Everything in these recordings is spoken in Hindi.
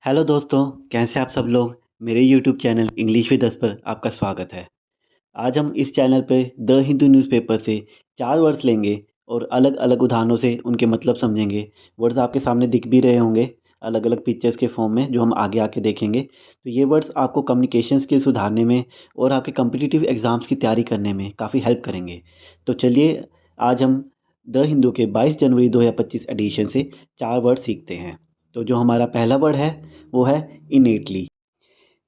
हेलो दोस्तों, कैसे आप सब लोग। मेरे YouTube channel English with us पर आपका स्वागत है। आज हम इस चैनल पे द हिंदू न्यूज़पेपर से 4 वर्ड्स लेंगे और अलग-अलग उदाहरणों से उनके मतलब समझेंगे। वर्ड्स आपके सामने दिख भी रहे होंगे अलग-अलग पिक्चर्स के फॉर्म में, जो हम आगे आके देखेंगे। तो ये वर्ड्स आपको कम्युनिकेशन स्किल सुधारने में और आपके कॉम्पिटिटिव एग्ज़ाम्स की तैयारी करने में काफ़ी हेल्प करेंगे। तो चलिए, आज हम द हिंदू के 22 जनवरी 2025 एडिशन से 4 वर्ड सीखते हैं। तो जो हमारा पहला वर्ड है वो है इनेटली।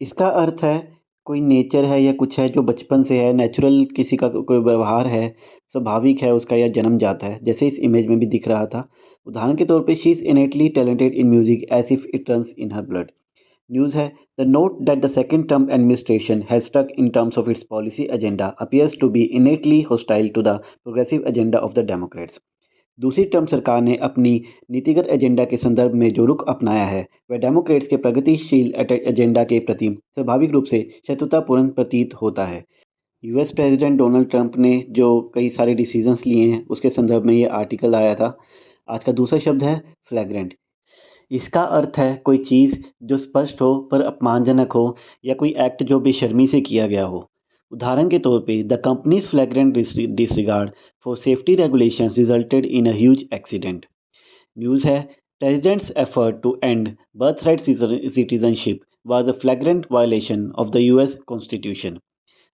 इसका अर्थ है कोई नेचर है या कुछ है जो बचपन से है, नेचुरल किसी का कोई व्यवहार है, स्वाभाविक है उसका या जन्म जाता है, जैसे इस इमेज में भी दिख रहा था। उदाहरण के तौर पे she is innately talented in music as if it runs in her blood. News है the note that the second term administration has stuck in terms of its policy agenda appears to be innately hostile to the progressive agenda of the Democrats. दूसरी टर्म सरकार ने अपनी नीतिगत एजेंडा के संदर्भ में जो रुख अपनाया है वह डेमोक्रेट्स के प्रगतिशील एजेंडा के प्रति स्वाभाविक रूप से शत्रुतापूर्ण प्रतीत होता है। यूएस प्रेसिडेंट डोनाल्ड ट्रंप ने जो कई सारे डिसीजंस लिए हैं उसके संदर्भ में ये आर्टिकल आया था। आज का दूसरा शब्द है फ्लैग्रेंट। इसका अर्थ है कोई चीज़ जो स्पष्ट हो पर अपमानजनक हो या कोई एक्ट जो बेशर्मी से किया गया हो। उदाहरण के तौर पे the company's flagrant disregard for safety regulations resulted in a huge accident. News है president's effort to end birthright citizenship was a flagrant violation of the US constitution.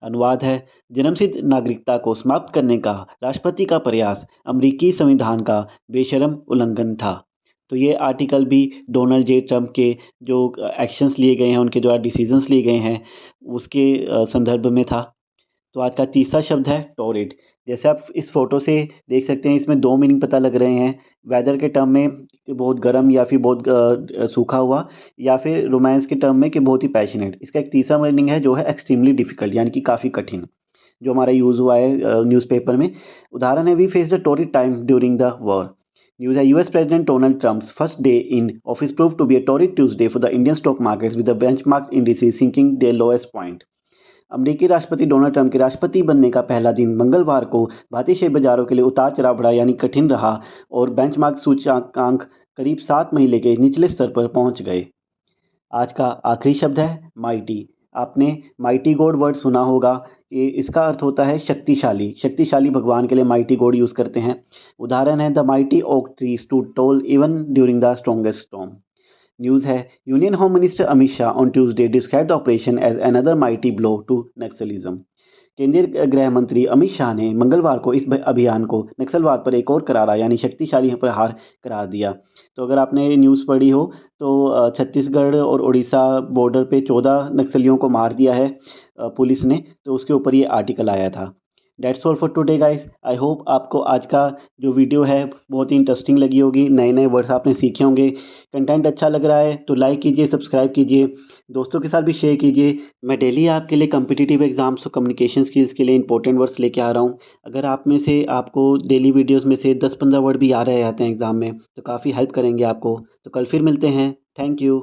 अनुवाद है जन्मसिद्ध नागरिकता को समाप्त करने का राष्ट्रपति का प्रयास अमेरिकी संविधान का बेशरम उल्लंघन था। तो ये आर्टिकल भी डोनाल्ड जे ट्रंप के जो एक्शंस लिए गए हैं, उनके द्वारा डिसीजंस लिए गए हैं, उसके संदर्भ में था। तो आज का तीसरा शब्द है टॉरिड। जैसे आप इस फोटो से देख सकते हैं, इसमें दो मीनिंग पता लग रहे हैं। वेदर के टर्म में कि बहुत गर्म या फिर बहुत सूखा हुआ, या फिर रोमांस के टर्म में कि बहुत ही पैशनेट। इसका एक तीसरा मीनिंग है जो है एक्सट्रीमली डिफिकल्ट, यानी कि काफ़ी कठिन, जो हमारा यूज़ हुआ है न्यूज़पेपर में। उदाहरण है we face the torrid time during the war. News है US president Donald Trump's first day in office prove to be a torrid Tuesday for the Indian stock markets with the benchmark indices sinking their lowest point. अमेरिकी राष्ट्रपति डोनाल्ड ट्रंप के राष्ट्रपति बनने का पहला दिन मंगलवार को भारतीय शेयर बाजारों के लिए उतार चढ़ाव बढ़ा, यानी कठिन रहा, और बेंचमार्क सूचकांक करीब 7 महीने के निचले स्तर पर पहुंच गए। आज का आखिरी शब्द है माइटी। आपने माइटी गॉड वर्ड सुना होगा कि इसका अर्थ होता है शक्तिशाली। शक्तिशाली भगवान के लिए माइटी गॉड यूज़ करते हैं। उदाहरण है the mighty oak tree stood tall even during the strongest storm. News है union home minister Amit Shah on Tuesday described the operation as another mighty blow to naxalism. केंद्रीय गृह मंत्री अमित शाह ने मंगलवार को इस अभियान को नक्सलवाद पर एक और करारा, यानी शक्तिशाली प्रहार करार दिया। तो अगर आपने न्यूज़ पढ़ी हो तो छत्तीसगढ़ और उड़ीसा बॉर्डर पे 14 नक्सलियों को मार दिया है पुलिस ने, तो उसके ऊपर ये आर्टिकल आया था। That's all for today guys. I hope आपको आज का जो वीडियो है बहुत ही इंटरेस्टिंग लगी होगी। नए नए वर्ड्स आपने सीखे होंगे। कंटेंट अच्छा लग रहा है तो लाइक कीजिए, सब्सक्राइब कीजिए, दोस्तों के साथ भी शेयर कीजिए। मैं डेली आपके लिए कॉम्पिटिटिव एग्जाम्स और कम्युनिकेशन स्किल्स के लिए इंपॉर्टेंट वर्ड्स लेके आ रहा हूँ। अगर आप में से आपको डेली वीडियोस में से 10-15 वर्ड भी आ रहे आते हैं एग्जाम में, तो काफ़ी हेल्प करेंगे आपको। तो कल फिर मिलते हैं। Thank you.